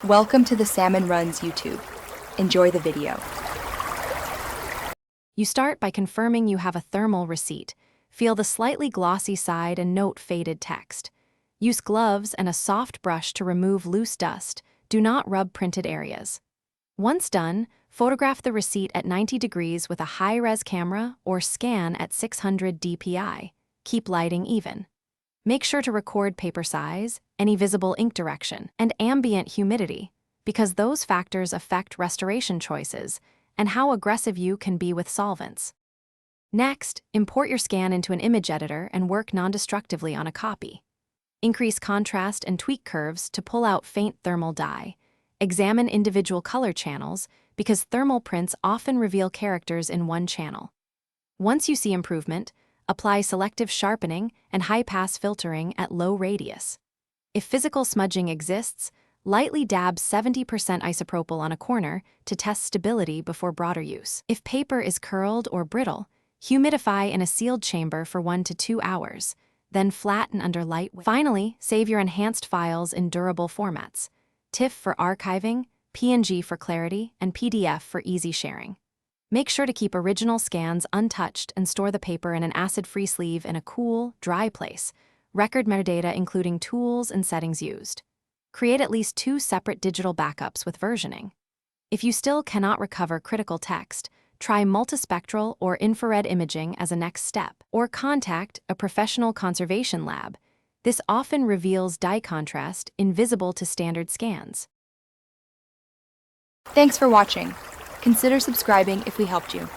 Welcome to the Salmon Runs YouTube. Enjoy the video. You start by confirming you have a thermal receipt. Feel the slightly glossy side and note faded text. Use gloves and a soft brush to remove loose dust. Do not rub printed areas. Once done, photograph the receipt at 90 degrees with a high-res camera or scan at 600 dpi. Keep lighting even. Make sure to record paper size, any visible ink direction, and ambient humidity, because those factors affect restoration choices and how aggressive you can be with solvents. Next, import your scan into an image editor and work non-destructively on a copy. Increase contrast and tweak curves to pull out faint thermal dye. Examine individual color channels, because thermal prints often reveal characters in one channel. Once you see improvement, apply selective sharpening and high-pass filtering at low radius. If physical smudging exists, lightly dab 70% isopropyl on a corner to test stability before broader use. If paper is curled or brittle, humidify in a sealed chamber for 1 to 2 hours, then flatten under light. Finally, save your enhanced files in durable formats: TIFF for archiving, PNG for clarity, and PDF for easy sharing. Make sure to keep original scans untouched and store the paper in an acid-free sleeve in a cool, dry place. Record metadata including tools and settings used. Create at least 2 separate digital backups with versioning. If you still cannot recover critical text, try multispectral or infrared imaging as a next step, or contact a professional conservation lab. This often reveals dye contrast invisible to standard scans. Thanks for watching. Consider subscribing if we helped you.